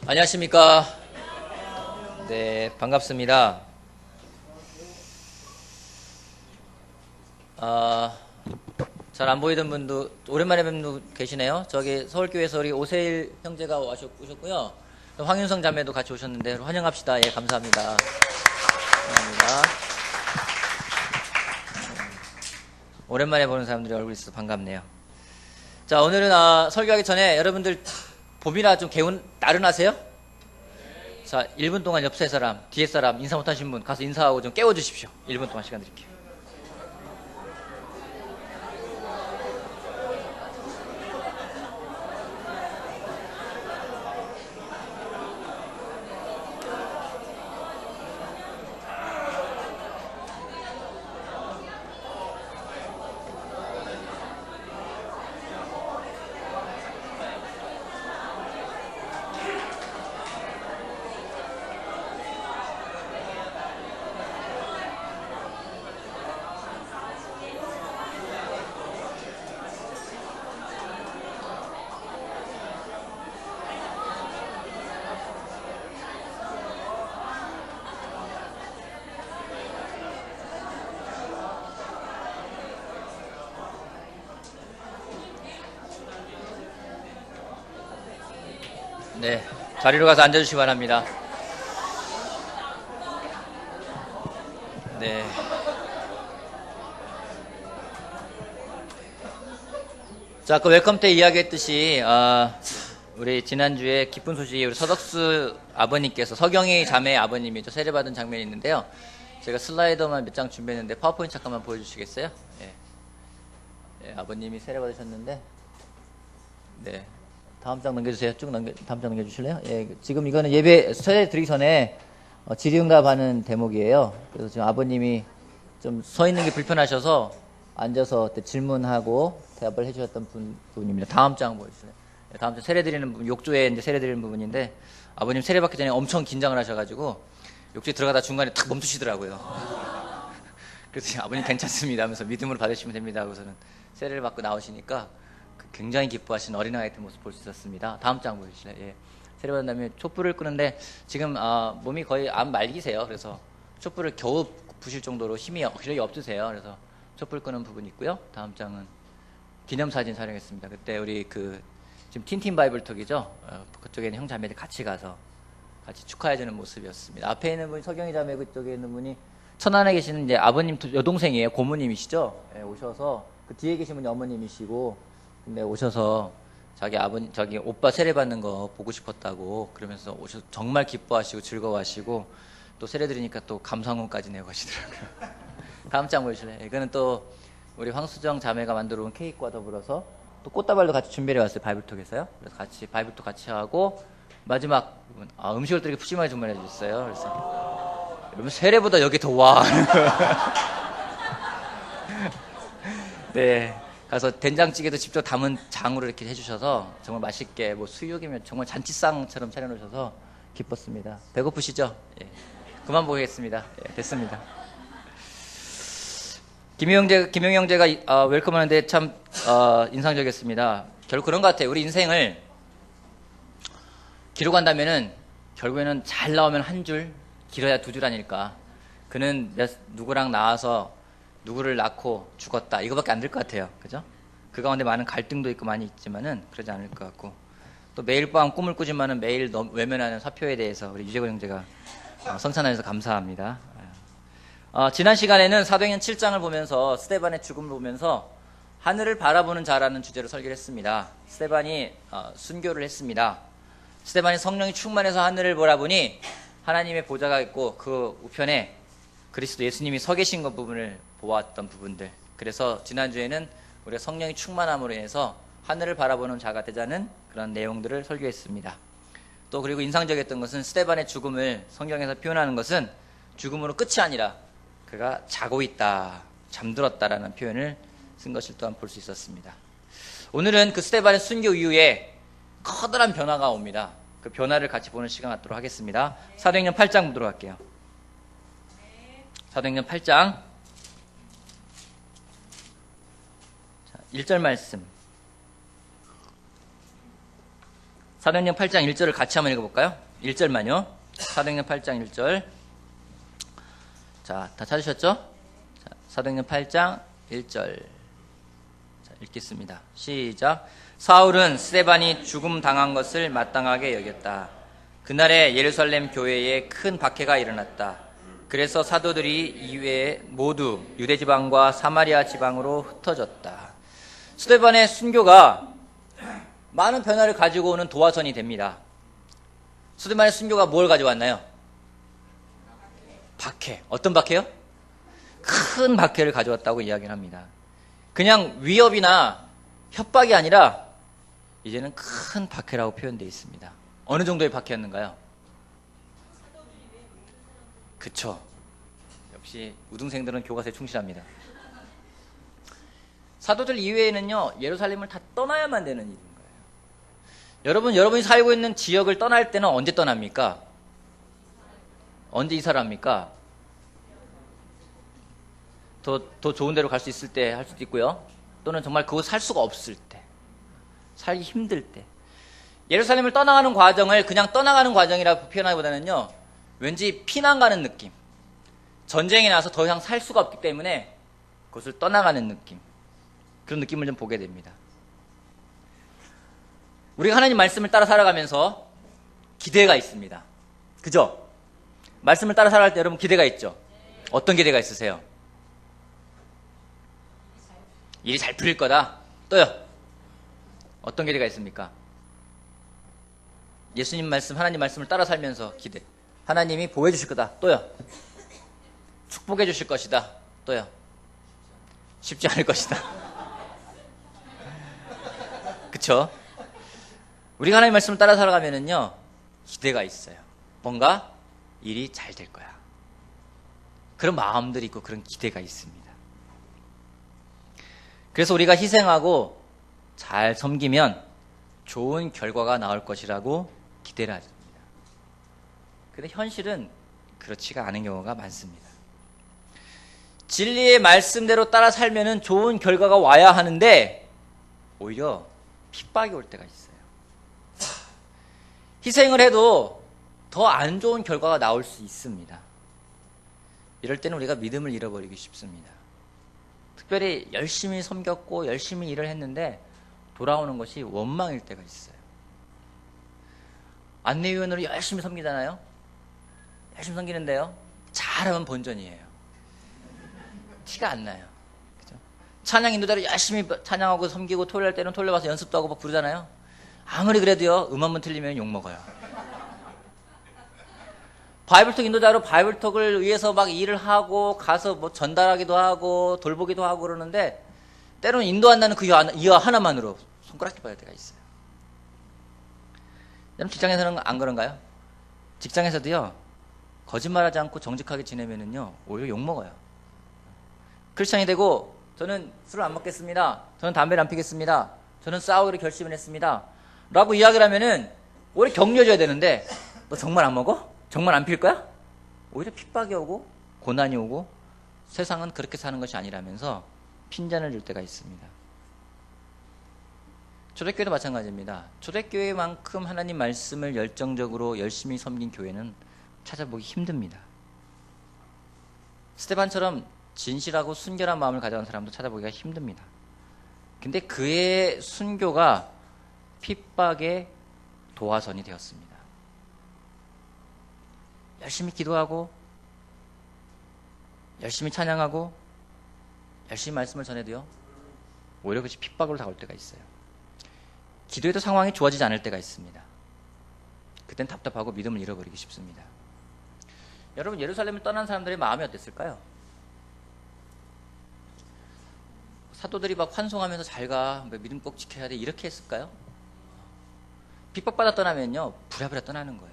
안녕하십니까. 네, 반갑습니다. 잘 안 보이던 분도 오랜만에 뵙는 분 계시네요. 저기 서울교회에서 우리 오세일 형제가 오셨고요. 황윤성 자매도 같이 오셨는데 환영합시다. 예, 감사합니다. 감사합니다. 오랜만에 보는 사람들이 얼굴이 있어서 반갑네요. 자, 오늘은 설교하기 전에 여러분들 봄이라 좀 나른하세요? 자, 1분 동안 옆에 사람, 뒤에 사람, 인사 못하신 분 가서 인사하고 좀 깨워주십시오. 1분 동안 시간 드릴게요. 네, 자리로 가서 앉아주시기 바랍니다. 네. 자, 아까 웰컴 때 이야기했듯이 우리 지난주에 기쁜 소식이 우리 서덕수 아버님께서 서경희 자매의 아버님이죠. 세례받은 장면이 있는데요. 제가 슬라이더만 몇 장 준비했는데 파워포인트 잠깐만 보여주시겠어요? 네. 네, 아버님이 세례받으셨는데 네. 다음 장 넘겨주세요. 다음 장 넘겨주실래요? 예, 지금 이거는 예배 세례 드리기 전에 질의응답하는 대목이에요. 그래서 지금 아버님이 좀 서 있는 게 불편하셔서 앉아서 질문하고 대답을 해주셨던 분입니다. 다음 장 보여주실래요? 예, 다음 장 세례 드리는 부분, 욕조에 이제 세례 드리는 부분인데 아버님 세례 받기 전에 엄청 긴장을 하셔가지고 욕조에 들어가다 중간에 탁 멈추시더라고요. 그래서 아버님 괜찮습니다 하면서 믿음으로 받으시면 됩니다 하고서는 세례를 받고 나오시니까 굉장히 기뻐하시는 어린아이 같은 모습 볼 수 있었습니다. 다음 장 보여주실래요? 예. 세례받은 다음에 촛불을 끄는데 지금 몸이 거의 안 말기세요. 그래서 촛불을 겨우 부실 정도로 힘이 없으세요. 그래서 촛불 끄는 부분이 있고요. 다음 장은 기념사진 촬영했습니다. 그때 우리 지금 틴틴 바이블톡이죠. 그쪽에 있는 형 자매들 같이 가서 같이 축하해주는 모습이었습니다. 앞에 있는 분이 서경희 자매, 그쪽에 있는 분이 천안에 계시는 이제 아버님 여동생이에요. 고모님이시죠. 예, 오셔서 그 뒤에 계신 분이 어머님이시고 근데 오셔서 자기 오빠 세례 받는 거 보고 싶었다고 그러면서 오셔서 정말 기뻐하시고 즐거워하시고 또 세례 드리니까 또 감상문까지 내고 가시더라고요. 다음 장 보여주실래요? 이거는 또 우리 황수정 자매가 만들어 온 케이크와 더불어서 또 꽃다발도 같이 준비해 왔어요. 바이블톡에서요. 그래서 바이블톡 같이 하고 마지막 부분, 음식을 또 이렇게 푸짐하게 주문해 주셨어요. 그래서 여러분 세례보다 여기 더 와. 네. 가서 된장찌개도 직접 담은 장으로 이렇게 해주셔서 정말 맛있게 수육이면 정말 잔치상처럼 차려놓으셔서 기뻤습니다. 배고프시죠? 예. 그만 보겠습니다. 예, 됐습니다. 김용 형제가 웰컴하는데 참 인상적이었습니다. 결국 그런 것 같아요. 우리 인생을 기록한다면은 결국에는 잘 나오면 한 줄, 길어야 두 줄 아닐까. 그는 누구랑 나와서 누구를 낳고 죽었다. 이거밖에 안 될 것 같아요. 그죠? 그 가운데 많은 갈등도 있고 많이 있지만은 그러지 않을 것 같고 또 매일 밤 꿈을 꾸지만은 매일 외면하는 사표에 대해서 우리 유재권 형제가 선찬하셔서 감사합니다. 지난 시간에는 사도행전 7장을 보면서 스데반의 죽음을 보면서 하늘을 바라보는 자라는 주제로 설교를 했습니다. 스데반이 순교를 했습니다. 스데반이 성령이 충만해서 하늘을 바라보니 하나님의 보좌가 있고 그 우편에 그리스도 예수님이 서 계신 것 부분을 보았던 부분들. 그래서 지난주에는 우리가 성령이 충만함으로 인해서 하늘을 바라보는 자가 되자는 그런 내용들을 설교했습니다. 또 그리고 인상적이었던 것은 스데반의 죽음을 성경에서 표현하는 것은 죽음으로 끝이 아니라 그가 자고 있다, 잠들었다라는 표현을 쓴 것을 또한 볼 수 있었습니다. 오늘은 그 스데반의 순교 이후에 커다란 변화가 옵니다. 그 변화를 같이 보는 시간 갖도록 하겠습니다. 사도행전 8장 보도록 할게요. 사도행전 8장 1절 말씀. 사도행전 8장 1절을 같이 한번 읽어볼까요? 1절만요. 사도행전 8장 1절. 자, 다 찾으셨죠? 자, 사도행전 8장 1절. 자, 읽겠습니다. 시작. 사울은 스데반이 죽음 당한 것을 마땅하게 여겼다. 그날에 예루살렘 교회에 큰 박해가 일어났다. 그래서 사도들이 이외에 모두 유대 지방과 사마리아 지방으로 흩어졌다. 스데반의 순교가 많은 변화를 가지고 오는 도화선이 됩니다. 스데반의 순교가 뭘 가져왔나요? 박해. 어떤 박해요? 큰 박해를 가져왔다고 이야기를 합니다. 그냥 위협이나 협박이 아니라 이제는 큰 박해라고 표현되어 있습니다. 어느 정도의 박해였는가요? 그쵸. 역시 우등생들은 교과서에 충실합니다. 사도들 이외에는요, 예루살렘을 다 떠나야만 되는 일인 거예요. 여러분이 살고 있는 지역을 떠날 때는 언제 떠납니까? 언제 이사를 합니까? 더 좋은 데로 갈 수 있을 때 할 수도 있고요. 또는 정말 그곳 살 수가 없을 때, 살기 힘들 때. 예루살렘을 떠나가는 과정을 그냥 떠나가는 과정이라고 표현하기보다는요, 왠지 피난 가는 느낌. 전쟁이 나서 더 이상 살 수가 없기 때문에 그것을 떠나가는 느낌. 그런 느낌을 좀 보게 됩니다. 우리가 하나님 말씀을 따라 살아가면서 기대가 있습니다. 그죠? 말씀을 따라 살아갈 때 여러분 기대가 있죠? 어떤 기대가 있으세요? 일이 잘 풀릴 거다. 또요? 어떤 기대가 있습니까? 예수님 말씀, 하나님 말씀을 따라 살면서 기대. 하나님이 보호해 주실 거다. 또요? 축복해 주실 것이다. 또요? 쉽지 않을 것이다. 그쵸? 우리가 하나님 말씀을 따라 살아가면은요, 기대가 있어요. 뭔가 일이 잘 될 거야. 그런 마음들이 있고 그런 기대가 있습니다. 그래서 우리가 희생하고 잘 섬기면 좋은 결과가 나올 것이라고 기대를 합니다. 근데 현실은 그렇지가 않은 경우가 많습니다. 진리의 말씀대로 따라 살면은 좋은 결과가 와야 하는데 오히려 핍박이 올 때가 있어요. 희생을 해도 더 안 좋은 결과가 나올 수 있습니다. 이럴 때는 우리가 믿음을 잃어버리기 쉽습니다. 특별히 열심히 섬겼고 열심히 일을 했는데 돌아오는 것이 원망일 때가 있어요. 안내위원으로 열심히 섬기잖아요. 열심히 섬기는데요, 잘하면 본전이에요. 티가 안 나요. 그죠? 찬양 인도자로 열심히 찬양하고 섬기고 토요일 때는 토요일 와서 연습도 하고 막 부르잖아요. 아무리 그래도요, 한번 틀리면 욕먹어요. 바이블톡 인도자로 바이블톡을 위해서 막 일을 하고 가서 뭐 전달하기도 하고 돌보기도 하고 그러는데 때로는 인도한다는 그 이유 하나만으로 손가락질 받을 때가 있어요. 여러분 직장에서는 안 그런가요? 직장에서도요, 거짓말하지 않고 정직하게 지내면은요, 오히려 욕먹어요. 크리스찬이 되고 저는 술을 안 먹겠습니다. 저는 담배를 안 피겠습니다. 저는 싸우기로 결심을 했습니다. 라고 이야기를 하면은 오히려 격려해줘야 되는데 너 정말 안 먹어? 정말 안 필 거야? 오히려 핍박이 오고 고난이 오고 세상은 그렇게 사는 것이 아니라면서 핀잔을 줄 때가 있습니다. 초대교회도 마찬가지입니다. 초대교회만큼 하나님 말씀을 열정적으로 열심히 섬긴 교회는 찾아보기 힘듭니다. 스데반처럼 진실하고 순결한 마음을 가져간 사람도 찾아보기가 힘듭니다. 근데 그의 순교가 핍박의 도화선이 되었습니다. 열심히 기도하고 열심히 찬양하고 열심히 말씀을 전해도요, 오히려 그것이 핍박으로 다가올 때가 있어요. 기도해도 상황이 좋아지지 않을 때가 있습니다. 그땐 답답하고 믿음을 잃어버리기 쉽습니다. 여러분, 예루살렘을 떠난 사람들의 마음이 어땠을까요? 사도들이 막 환송하면서 잘가, 믿음 꼭 지켜야 돼, 이렇게 했을까요? 핍박받아 떠나면요, 부랴부랴 떠나는 거예요.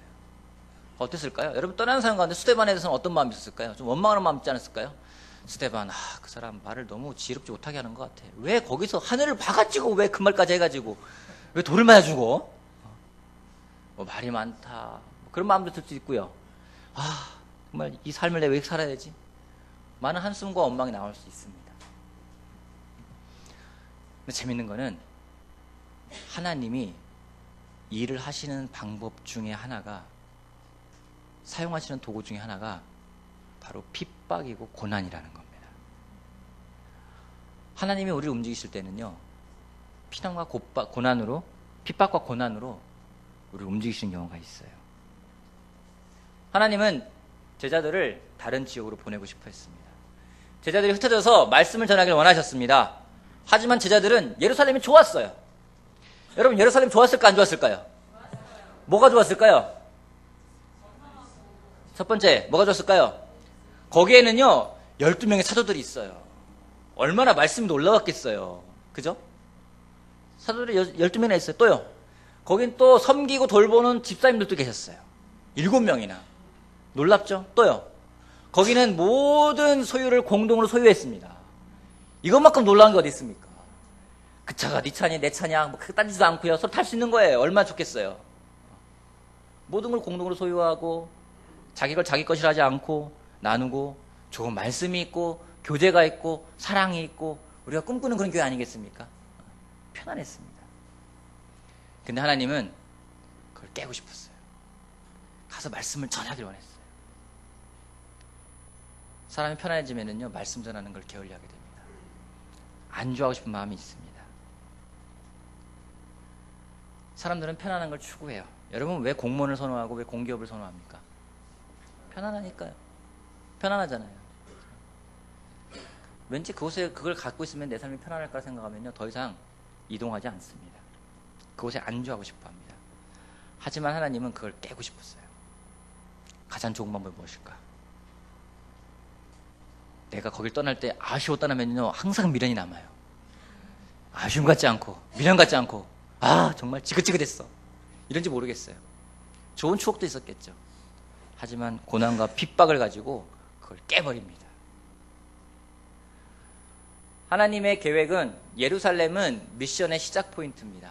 어땠을까요? 여러분, 떠나는 사람 가운데 스데반에 대해서는 어떤 마음이 있었을까요? 좀 원망하는 마음 있지 않았을까요? 스데반, 그 사람 말을 너무 지혜롭지 못하게 하는 것 같아. 왜 거기서 하늘을 박아치고 왜 그 말까지 해가지고 왜 돌을 맞아주고? 뭐 말이 많다, 그런 마음도 들 수 있고요. 정말 이 삶을 내가 왜 살아야 되지? 많은 한숨과 원망이 나올 수 있습니다. 근데 재밌는 거는 하나님이 일을 하시는 방법 중에 하나가, 사용하시는 도구 중에 하나가 바로 핍박이고 고난이라는 겁니다. 하나님이 우리를 움직이실 때는요, 피난과 고난으로, 핍박과 고난으로 우리를 움직이시는 경우가 있어요. 하나님은 제자들을 다른 지역으로 보내고 싶어 했습니다. 제자들이 흩어져서 말씀을 전하기를 원하셨습니다. 하지만 제자들은 예루살렘이 좋았어요. 여러분, 예루살렘 좋았을까 안 좋았을까요? 뭐가 좋았을까요? 첫 번째, 뭐가 좋았을까요? 거기에는요 12명의 사도들이 있어요. 얼마나 말씀이 놀라웠겠어요. 그죠? 사도들이 12명이나 있어요. 또요, 거긴 또 섬기고 돌보는 집사님들도 계셨어요. 7명이나. 놀랍죠? 또요, 거기는 모든 소유를 공동으로 소유했습니다. 이것만큼 놀라운 게 어디 있습니까? 그 차가 네 차냐 내 차냐 뭐 크게 따지지도 않고요, 서로 탈 수 있는 거예요. 얼마나 좋겠어요. 모든 걸 공동으로 소유하고 자기 걸 자기 것이라 하지 않고 나누고, 좋은 말씀이 있고 교제가 있고 사랑이 있고 우리가 꿈꾸는 그런 교회 아니겠습니까? 편안했습니다. 근데 하나님은 그걸 깨고 싶었어요. 가서 말씀을 전하기를 원했어요. 사람이 편안해지면은요, 말씀 전하는 걸 게을리하게 됩니다. 안주하고 싶은 마음이 있습니다. 사람들은 편안한 걸 추구해요. 여러분, 왜 공무원을 선호하고 왜 공기업을 선호합니까? 편안하니까요. 편안하잖아요. 왠지 그곳에 그걸 갖고 있으면 내 삶이 편안할 거라 생각하면요, 더 이상 이동하지 않습니다. 그곳에 안주하고 싶어 합니다. 하지만 하나님은 그걸 깨고 싶었어요. 가장 좋은 방법이 무엇일까? 내가 거길 떠날 때 아쉬워 떠나면요, 항상 미련이 남아요. 아쉬움 같지 않고 미련 같지 않고, 아 정말 지긋지긋했어, 이런지 모르겠어요. 좋은 추억도 있었겠죠. 하지만 고난과 핍박을 가지고 그걸 깨버립니다. 하나님의 계획은, 예루살렘은 미션의 시작 포인트입니다.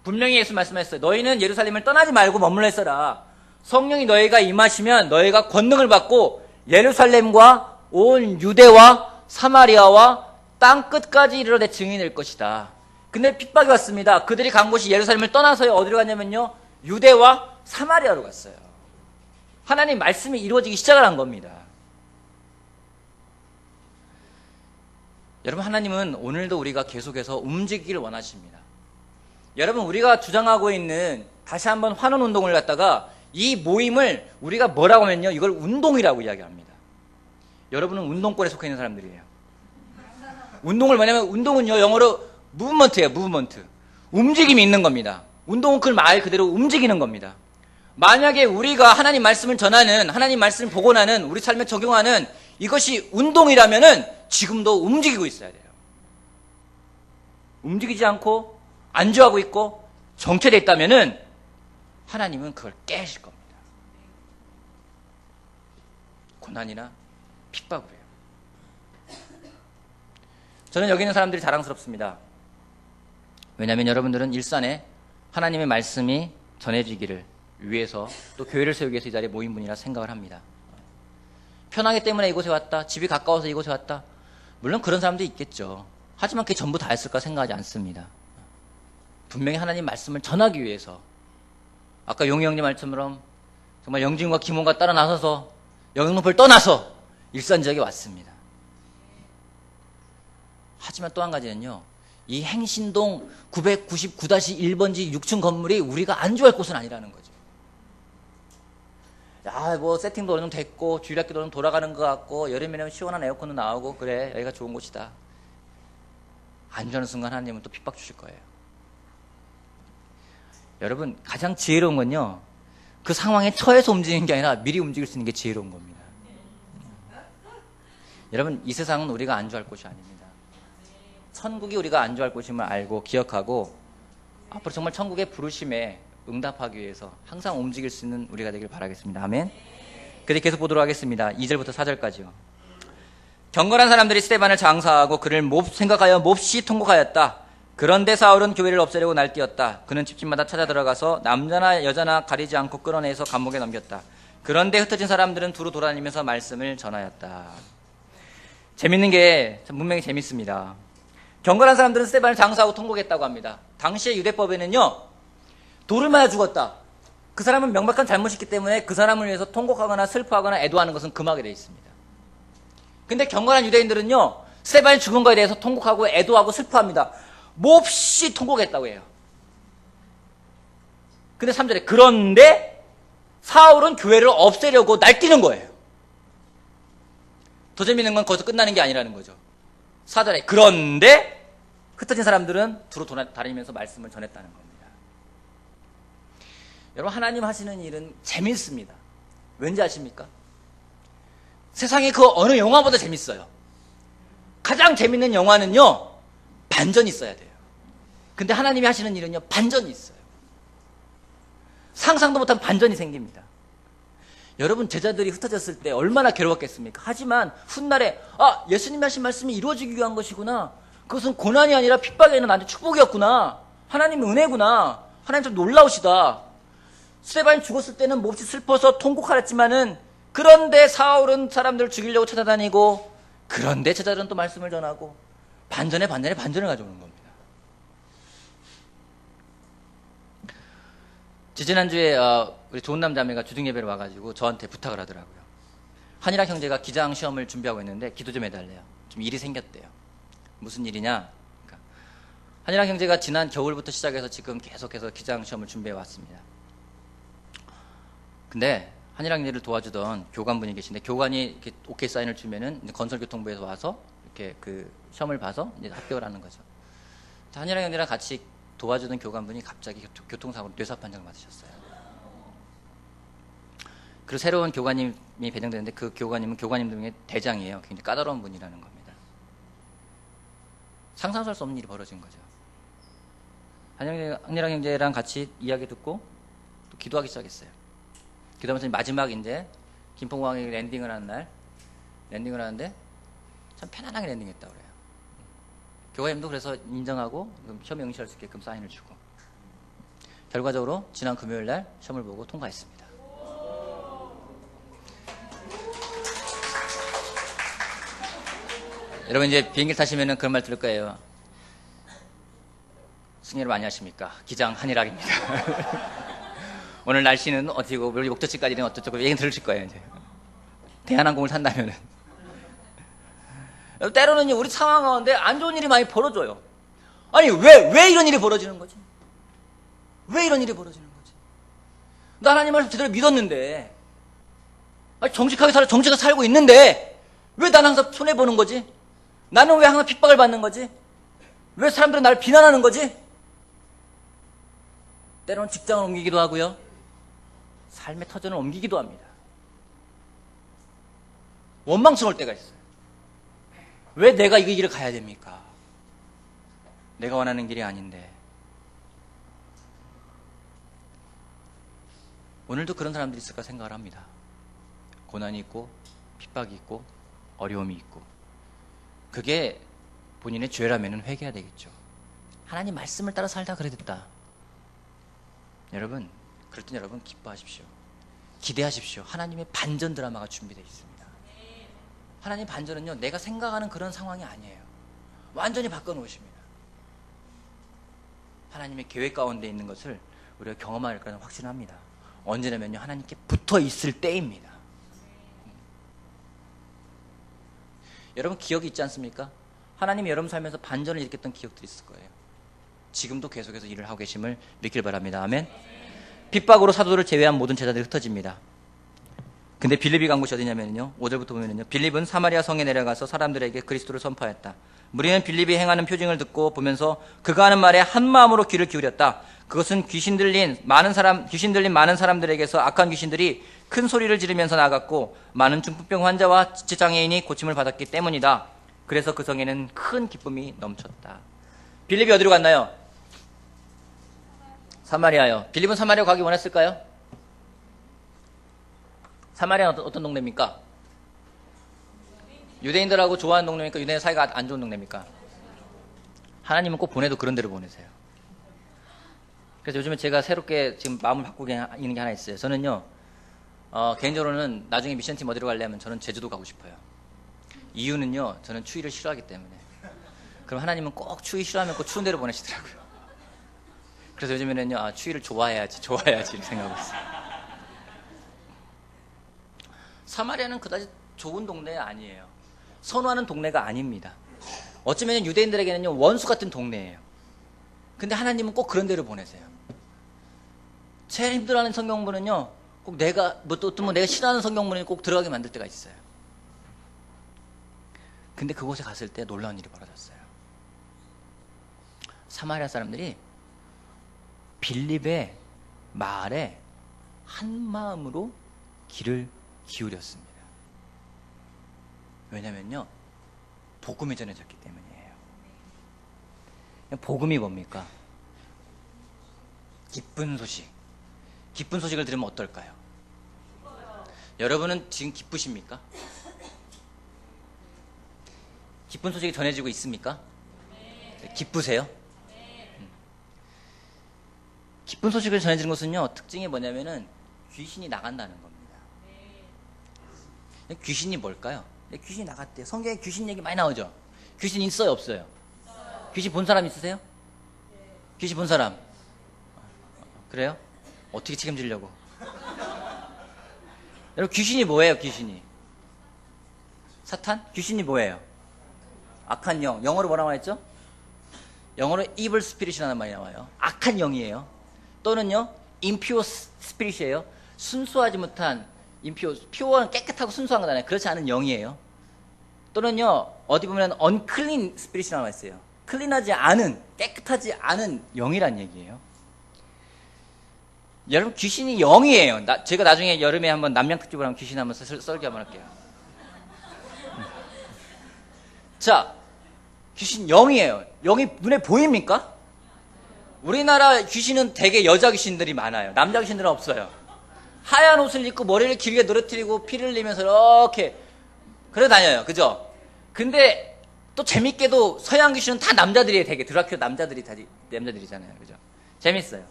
분명히 예수 말씀하셨어요. 너희는 예루살렘을 떠나지 말고 머물러 있어라. 성령이 너희가 임하시면 너희가 권능을 받고 예루살렘과 온 유대와 사마리아와 땅 끝까지 이르러 내 증인이 될 것이다. 근데 핍박이 왔습니다. 그들이 간 곳이 예루살렘을 떠나서 어디로 갔냐면요, 유대와 사마리아로 갔어요. 하나님 말씀이 이루어지기 시작을 한 겁니다. 여러분, 하나님은 오늘도 우리가 계속해서 움직이기를 원하십니다. 여러분, 우리가 주장하고 있는 다시 한번 환원 운동을 갖다가, 이 모임을 우리가 뭐라고 하면요, 이걸 운동이라고 이야기합니다. 여러분은 운동권에 속해 있는 사람들이에요. 운동을 뭐냐면, 운동은요 영어로 무브먼트예요. 무브먼트. 움직임이 있는 겁니다. 운동은 그 말 그대로 움직이는 겁니다. 만약에 우리가 하나님 말씀을 전하는, 하나님 말씀을 복원하는, 우리 삶에 적용하는 이것이 운동이라면은 지금도 움직이고 있어야 돼요. 움직이지 않고 안주하고 있고 정체되어 있다면은 하나님은 그걸 깨실 겁니다. 고난이나 핍박으로요. 저는 여기 있는 사람들이 자랑스럽습니다. 왜냐하면 여러분들은 일산에 하나님의 말씀이 전해지기를 위해서, 또 교회를 세우기 위해서 이 자리에 모인 분이라 생각을 합니다. 편하기 때문에 이곳에 왔다, 집이 가까워서 이곳에 왔다, 물론 그런 사람도 있겠죠. 하지만 그게 전부 다였을까 생각하지 않습니다. 분명히 하나님 말씀을 전하기 위해서, 아까 용희 형님 말씀처럼 정말 영진과 김원과 따라 나서서 영등포를 떠나서 일산 지역에 왔습니다. 하지만 또 한 가지는요, 이 행신동 999-1번지 6층 건물이 우리가 안주할 곳은 아니라는 거죠. 야, 뭐 세팅도 어느 정도 됐고 주일학교도 좀 돌아가는 것 같고 여름에는 시원한 에어컨도 나오고, 그래 여기가 좋은 곳이다. 안주하는 순간 하나님은 또 핍박 주실 거예요. 여러분, 가장 지혜로운 건요, 그 상황에 처해서 움직이는 게 아니라 미리 움직일 수 있는 게 지혜로운 겁니다. 여러분, 이 세상은 우리가 안주할 곳이 아닙니다. 천국이 우리가 안주할 곳임을 알고 기억하고, 앞으로 정말 천국의 부르심에 응답하기 위해서 항상 움직일 수 있는 우리가 되길 바라겠습니다. 아멘. 그래서 계속 보도록 하겠습니다. 2절부터 4절까지요. 경건한 사람들이 스데반을 장사하고 그를 생각하여 몹시 통곡하였다. 그런데 사울은 교회를 없애려고 날뛰었다. 그는 집집마다 찾아 들어가서 남자나 여자나 가리지 않고 끌어내서 감옥에 넘겼다. 그런데 흩어진 사람들은 두루 돌아다니면서 말씀을 전하였다. 재밌는 게 분명히 재밌습니다. 경건한 사람들은 스데반을 장사하고 통곡했다고 합니다. 당시의 유대법에는요, 돌을 맞아 죽었다. 그 사람은 명백한 잘못이 있기 때문에 그 사람을 위해서 통곡하거나 슬퍼하거나 애도하는 것은 금하게 되어 있습니다. 근데 경건한 유대인들은요, 스데반이 죽은 거에 대해서 통곡하고 애도하고 슬퍼합니다. 몹시 통곡했다고 해요. 근데 3절에 그런데 사울은 교회를 없애려고 날뛰는 거예요. 더 재밌는 건 거기서 끝나는 게 아니라는 거죠. 4절에 그런데 흩어진 사람들은 두루 다니면서 말씀을 전했다는 겁니다. 여러분, 하나님 하시는 일은 재밌습니다. 왠지 아십니까? 세상에 그 어느 영화보다 재밌어요. 가장 재밌는 영화는요, 반전이 있어야 돼요. 근데 하나님이 하시는 일은요, 반전이 있어요. 상상도 못한 반전이 생깁니다. 여러분, 제자들이 흩어졌을 때 얼마나 괴로웠겠습니까? 하지만 훗날에 예수님이 하신 말씀이 이루어지기 위한 것이구나. 그것은 고난이 아니라 핍박이 아니라 나한테 축복이었구나. 하나님의 은혜구나. 하나님 좀 놀라우시다. 스데반이 죽었을 때는 몹시 슬퍼서 통곡하랬지만은 그런데 사울은 사람들을 죽이려고 찾아다니고 그런데 제자들은 또 말씀을 전하고 반전에 반전을 가져오는 겁니다. 지난주에 우리 좋은 남자매가 주중 예배를 와가지고 저한테 부탁을 하더라고요. 한일학 형제가 기장 시험을 준비하고 있는데 기도 좀 해달래요. 좀 일이 생겼대요. 무슨 일이냐? 그러니까 한일학 형제가 지난 겨울부터 시작해서 지금 계속해서 기장 시험을 준비해 왔습니다. 근데 한일학 형제를 도와주던 교관분이 계신데 교관이 이렇게 오케이 사인을 주면은 이제 건설교통부에서 와서 이렇게 그 시험을 봐서 이제 합격을 하는 거죠. 한일학 형제랑 같이 도와주던 교관분이 갑자기 교통사고로 뇌사 판정을 받으셨어요. 그리고 새로운 교관님이 배정되는데 그 교관님은 교관님 중에 대장이에요. 굉장히 까다로운 분이라는 겁니다. 상상할 수 없는 일이 벌어진 거죠. 한일학 형제랑 같이 이야기 듣고 또 기도하기 시작했어요. 기도하면서 마지막 이제 김포공항에 랜딩을 하는데 참 편안하게 랜딩했다고 그래요. 교관님도 그래서 인정하고 시험에 응시할 수 있게끔 사인을 주고 결과적으로 지난 금요일 날 시험을 보고 통과했습니다. 여러분 이제 비행기 타시면은 그런 말 들을 거예요. 승리를 많이 하십니까? 기장 한일학입니다. 오늘 날씨는 어디고 우리 목적지까지는 어쩌고 얘기 들으실 거예요. 이제 대한항공을 탄다면은. 때로는 우리 상황 가운데 안 좋은 일이 많이 벌어져요. 아니 왜 이런 일이 벌어지는 거지? 왜 이런 일이 벌어지는 거지? 나 하나님을 제대로 믿었는데, 정직하게 살고 있는데 왜 나는 항상 손해 보는 거지? 나는 왜 항상 핍박을 받는 거지? 왜 사람들은 나를 비난하는 거지? 때로는 직장을 옮기기도 하고요, 삶의 터전을 옮기기도 합니다. 원망스러울 때가 있어요. 왜 내가 이 길을 가야 됩니까? 내가 원하는 길이 아닌데. 오늘도 그런 사람들이 있을까 생각을 합니다. 고난이 있고 핍박이 있고 어려움이 있고. 그게 본인의 죄라면 회개해야 되겠죠. 하나님 말씀을 따라 살다 그래 됐다. 여러분, 그럴 땐 여러분 기뻐하십시오. 기대하십시오. 하나님의 반전 드라마가 준비되어 있습니다. 하나님 반전은요, 내가 생각하는 그런 상황이 아니에요. 완전히 바꿔놓으십니다. 하나님의 계획 가운데 있는 것을 우리가 경험할 거라는 확신을 합니다. 언제냐면요, 하나님께 붙어 있을 때입니다. 여러분 기억이 있지 않습니까? 하나님이 여러분 살면서 반전을 일으켰던 기억들이 있을 거예요. 지금도 계속해서 일을 하고 계심을 믿길 바랍니다. 아멘. 핍박으로 사도를 제외한 모든 제자들이 흩어집니다. 근데 빌립이 간 곳이 어디냐면요, 5절부터 보면은요, 빌립은 사마리아 성에 내려가서 사람들에게 그리스도를 선포했다. 무리는 빌립이 행하는 표징을 듣고 보면서 그가 하는 말에 한 마음으로 귀를 기울였다. 그것은 귀신 들린 많은 사람들에게서 악한 귀신들이 큰 소리를 지르면서 나갔고 많은 중풍병 환자와 지체장애인이 고침을 받았기 때문이다. 그래서 그 성에는 큰 기쁨이 넘쳤다. 빌립이 어디로 갔나요? 사마리아요. 빌립은 사마리아 가기 원했을까요? 사마리아는 어떤 동네입니까? 유대인들하고 좋아하는 동네입니까? 유대인 사이가 안 좋은 동네입니까? 하나님은 꼭 보내도 그런 데로 보내세요. 그래서 요즘에 제가 새롭게 지금 마음을 바꾸고 있는 게 하나 있어요. 저는요, 개인적으로는 나중에 미션팀 어디로 가려면 저는 제주도 가고 싶어요. 이유는요, 저는 추위를 싫어하기 때문에. 그럼 하나님은 꼭 추위 싫어하면 꼭 추운 데로 보내시더라고요. 그래서 요즘에는요, 아, 추위를 좋아해야지 이렇게 생각하고 있어요. 사마리아는 그다지 좋은 동네 아니에요. 선호하는 동네가 아닙니다. 어쩌면 유대인들에게는요, 원수 같은 동네예요. 근데 하나님은 꼭 그런 데로 보내세요. 제일 힘들어하는 성경문은요, 꼭 내가 내가 싫어하는 성경문에 꼭 들어가게 만들 때가 있어요. 근데 그곳에 갔을 때 놀라운 일이 벌어졌어요. 사마리아 사람들이 빌립의 말에 한 마음으로 귀를 기울였습니다. 왜냐면요, 복음이 전해졌기 때문이에요. 복음이 뭡니까? 기쁜 소식. 기쁜 소식을 들으면 어떨까요? 여러분은 지금 기쁘십니까? 기쁜 소식이 전해지고 있습니까? 기쁘세요? 기쁜 소식을 전해지는 것은요, 특징이 뭐냐면은 귀신이 나간다는 겁니다. 귀신이 뭘까요? 귀신이 나갔대요. 성경에 귀신 얘기 많이 나오죠? 귀신 있어요, 없어요? 귀신 본 사람 있으세요? 귀신 본 사람? 그래요? 어떻게 책임지려고? 여러분, 귀신이 뭐예요, 귀신이? 사탄? 귀신이 뭐예요? 악한 영. 영어로 뭐라고 했죠? 영어로 evil spirit이라는 말이 나와요. 악한 영이에요. 또는요, impure spirit이에요. 순수하지 못한, pure, 깨끗하고 순수한 거잖아요. 그렇지 않은 영이에요. 또는요, 어디 보면 unclean spirit이라고 나와 있어요. 클린하지 않은, 깨끗하지 않은 영이란 얘기예요. 여러분, 귀신이 영이에요. 제가 나중에 여름에 한번 남양 특집을 하면 귀신 한번 썰기 한번 할게요. 자, 귀신 영이에요. 영이 눈에 보입니까? 우리나라 귀신은 대개 여자 귀신들이 많아요. 남자 귀신들은 없어요. 하얀 옷을 입고 머리를 길게 늘어뜨리고 피를 흘리면서 이렇게 그래 다녀요. 그죠? 근데 또 재밌게도 서양 귀신은 다 남자들이에요. 대개 드라큘라 남자들이잖아요. 그죠? 재밌어요.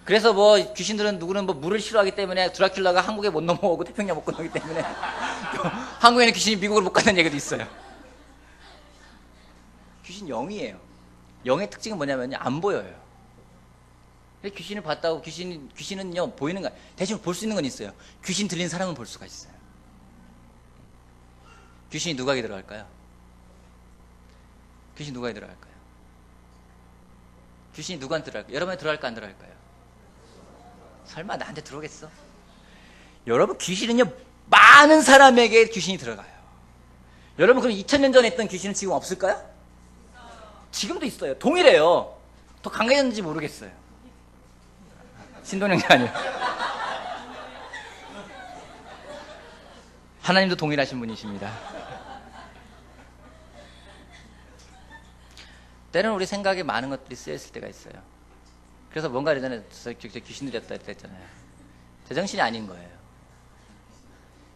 그래서 뭐 귀신들은 누구는 뭐 물을 싫어하기 때문에 드라큘라가 한국에 못 넘어오고 태평양 못 건너기 때문에 한국에는 귀신이 미국으로 못 가는 얘기도 있어요. 귀신 영이에요. 영의 특징은 뭐냐면요, 안 보여요. 귀신을 봤다고 귀신은요 보이는 거 대신 볼 수 있는 건 있어요. 귀신 들린 사람은 볼 수가 있어요. 귀신이 누구에게 들어갈까요? 귀신 누구에게 들어갈까요? 귀신이 누구한테 들어갈까요? 여러분한테 들어갈까 안 들어갈까요? 설마 나한테 들어오겠어? 여러분, 귀신은요 많은 사람에게 귀신이 들어가요. 여러분, 그럼 2000년 전에 있던 귀신은 지금 없을까요? 지금도 있어요. 동일해요. 더 강해졌는지 모르겠어요. 신동영이 아니에요. 하나님도 동일하신 분이십니다. 때로는 우리 생각에 많은 것들이 쓰여있을 때가 있어요. 그래서 뭔가 예전에 귀신들이었다 했잖아요. 제정신이 아닌 거예요.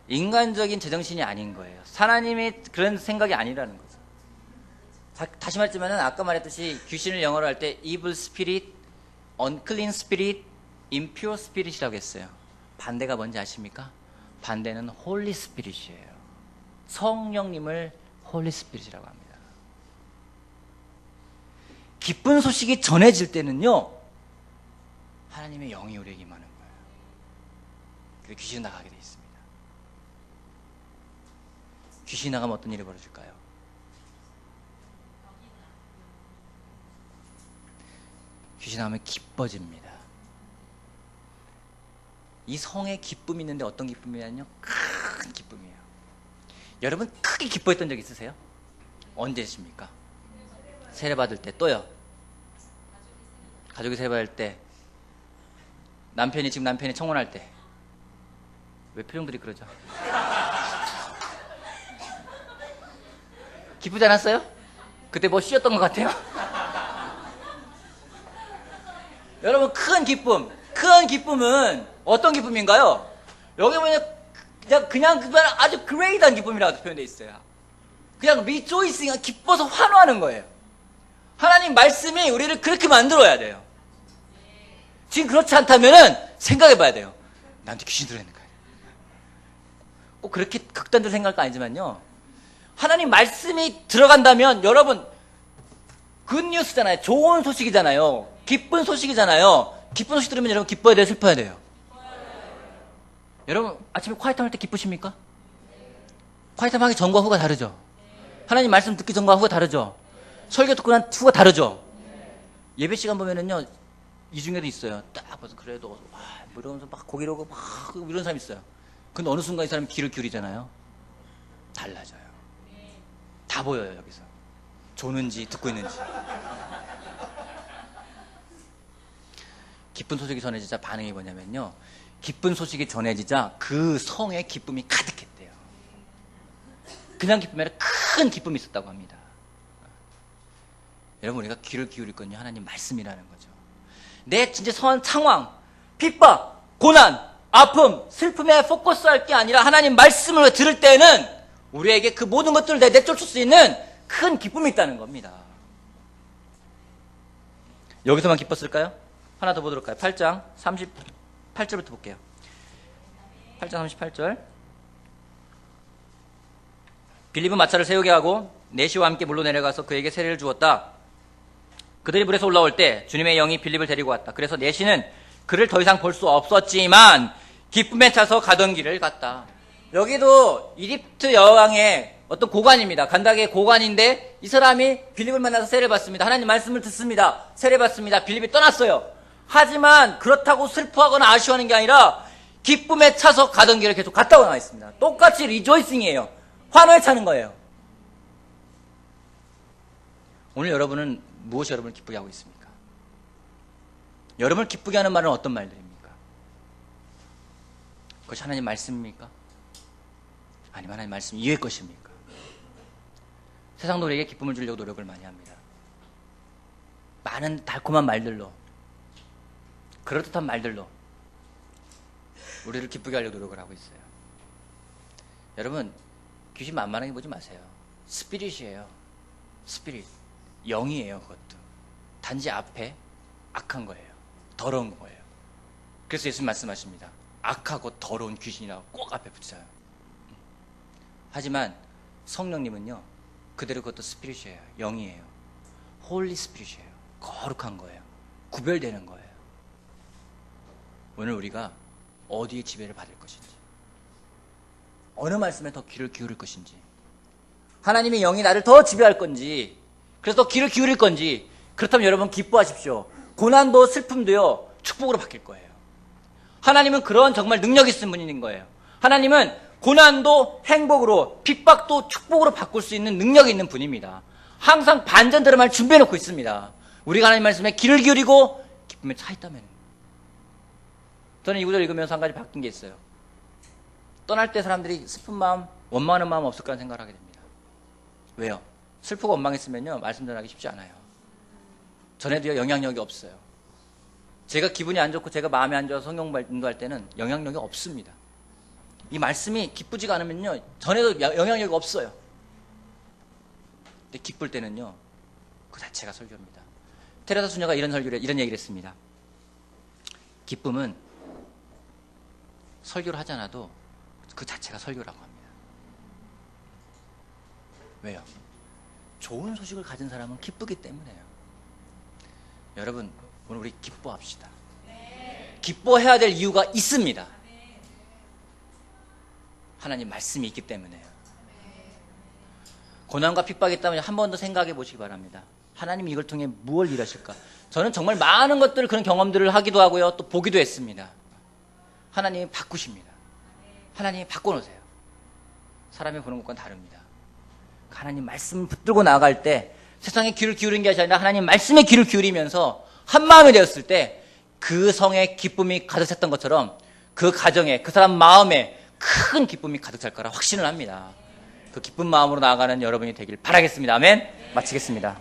인간적인 제정신이 아닌 거예요. 하나님이 그런 생각이 아니라는 거죠. 다시 말하자면 아까 말했듯이 귀신을 영어로 할 때 evil spirit, unclean spirit, impure spirit이라고 했어요. 반대가 뭔지 아십니까? 반대는 holy spirit이에요. 성령님을 holy spirit이라고 합니다. 기쁜 소식이 전해질 때는요, 하나님의 영이 우리에게 임하는 거예요. 그래서 귀신이 나가게 되어 있습니다. 귀신이 나가면 어떤 일이 벌어질까요? 귀신 나가면 기뻐집니다. 이 성에 기쁨이 있는데 어떤 기쁨이냐면요, 큰 기쁨이에요. 여러분 크게 기뻐했던 적 있으세요? 언제십니까? 세례 받을 때. 또요? 가족이 세례 받을 때. 지금 남편이 청혼할 때. 왜 표정들이 그러죠? 기쁘지 않았어요? 그때 뭐 쉬었던 것 같아요? 여러분, 큰 기쁨은 어떤 기쁨인가요? 여기 보면 그냥 아주 그레이트한 기쁨이라고 표현되어 있어요. 그냥 rejoicing, 기뻐서 환호하는 거예요. 하나님 말씀이 우리를 그렇게 만들어야 돼요. 지금 그렇지 않다면은 생각해 봐야 돼요. 나한테 귀신 들어있는 거예요. 꼭 그렇게 극단적으로 생각할 거 아니지만요, 하나님 말씀이 들어간다면 여러분 굿뉴스잖아요. 좋은 소식이잖아요. 기쁜 소식이잖아요. 기쁜 소식 들으면 여러분 기뻐야 돼요, 슬퍼야 돼요? 여러분 아침에 콰이타임 할 때 기쁘십니까? 콰이타임 하기 전과 후가 다르죠? 하나님 말씀 듣기 전과 후가 다르죠? 설교 듣고 난 후가 다르죠? 예배 시간 보면은요, 이 중에도 있어요. 딱 봐서 그래도 뭐 이러면서 막 고개를 오고 막 이런 사람 있어요. 근데 어느 순간 이 사람이 귀를 기울이잖아요. 달라져요. 다 보여요, 여기서. 조는지 듣고 있는지. 기쁜 소식이 전해지자 반응이 뭐냐면요, 기쁜 소식이 전해지자 그 성에 기쁨이 가득했대요. 그냥 기쁨이 아니라 큰 기쁨이 있었다고 합니다. 여러분, 우리가 귀를 기울일 건요, 하나님 말씀이라는 거죠. 내 진짜 상황, 핍박, 고난, 아픔, 슬픔에 포커스할 게 아니라 하나님 말씀을 들을 때는 우리에게 그 모든 것들을 내쫓을 수 있는 큰 기쁨이 있다는 겁니다. 여기서만 기뻤을까요? 하나 더 보도록 할까요? 8장 38절부터 볼게요. 8장 38절. 빌립은 마차를 세우게 하고 내시와 함께 물로 내려가서 그에게 세례를 주었다. 그들이 물에서 올라올 때 주님의 영이 빌립을 데리고 왔다. 그래서 내시는 그를 더 이상 볼 수 없었지만 기쁨에 차서 가던 길을 갔다. 여기도 이집트 여왕의 어떤 고관입니다. 간다게의 고관인데 이 사람이 빌립을 만나서 세례를 받습니다. 하나님 말씀을 듣습니다. 세례 받습니다. 빌립이 떠났어요. 하지만 그렇다고 슬퍼하거나 아쉬워하는 게 아니라 기쁨에 차서 가던 길을 계속 갔다고 나와 있습니다. 똑같이 리조이싱이에요. 환호에 차는 거예요. 오늘 여러분은 무엇이 여러분을 기쁘게 하고 있습니까? 여러분을 기쁘게 하는 말은 어떤 말들입니까? 그것이 하나님 말씀입니까? 아니면 하나님 말씀 이외의 것입니까? 세상도 우리에게 기쁨을 주려고 노력을 많이 합니다. 많은 달콤한 말들로, 그럴듯한 말들로 우리를 기쁘게 하려고 노력을 하고 있어요. 여러분, 귀신 만만하게 보지 마세요. 스피릿이에요. 스피릿. 영이에요. 그것도 단지 앞에 악한 거예요. 더러운 거예요. 그래서 예수님 말씀하십니다. 악하고 더러운 귀신이라고 꼭 앞에 붙여요. 하지만 성령님은요, 그대로 그것도 스피릿이에요. 영이에요. 홀리 스피릿이에요. 거룩한 거예요. 구별되는 거예요. 오늘 우리가 어디에 지배를 받을 것인지, 어느 말씀에 더 귀를 기울일 것인지, 하나님의 영이 나를 더 지배할 건지, 그래서 더 귀를 기울일 건지, 그렇다면 여러분 기뻐하십시오. 고난도 슬픔도요, 축복으로 바뀔 거예요. 하나님은 그런 정말 능력 있는 분인 거예요. 하나님은 고난도 행복으로, 핍박도 축복으로 바꿀 수 있는 능력이 있는 분입니다. 항상 반전대로만 준비해 놓고 있습니다. 우리가 하나님 말씀에 귀를 기울이고 기쁨에 차 있다면. 저는 이 구절 읽으면서 한 가지 바뀐 게 있어요. 떠날 때 사람들이 슬픈 마음, 원망하는 마음 없을 거라는 생각을 하게 됩니다. 왜요? 슬프고 원망했으면요, 말씀 전하기 쉽지 않아요. 전에도요, 영향력이 없어요. 제가 기분이 안 좋고 제가 마음이 안 좋아서 성경 인도할 때는 영향력이 없습니다. 이 말씀이 기쁘지가 않으면요, 전에도 영향력이 없어요. 근데 기쁠 때는요, 그 자체가 설교입니다. 테레사 수녀가 이런 얘기를 했습니다. 기쁨은 설교를 하지 않아도 그 자체가 설교라고 합니다. 왜요? 좋은 소식을 가진 사람은 기쁘기 때문에요. 여러분, 오늘 우리 기뻐합시다. 기뻐해야 될 이유가 있습니다. 하나님 말씀이 있기 때문에요. 고난과 핍박이 있다면 한 번 더 생각해 보시기 바랍니다. 하나님이 이걸 통해 무엇을 일하실까? 저는 정말 많은 것들을, 그런 경험들을 하기도 하고요, 또 보기도 했습니다. 하나님이 바꾸십니다. 하나님이 바꿔놓으세요. 사람이 보는 것과는 다릅니다. 하나님 말씀을 붙들고 나아갈 때 세상에 귀를 기울인 게 아니라 하나님 말씀에 귀를 기울이면서 한마음이 되었을 때 그 성에 기쁨이 가득 찼던 것처럼 그 가정에, 그 사람 마음에 큰 기쁨이 가득 찰 거라 확신을 합니다. 그 기쁜 마음으로 나아가는 여러분이 되길 바라겠습니다. 아멘. 마치겠습니다.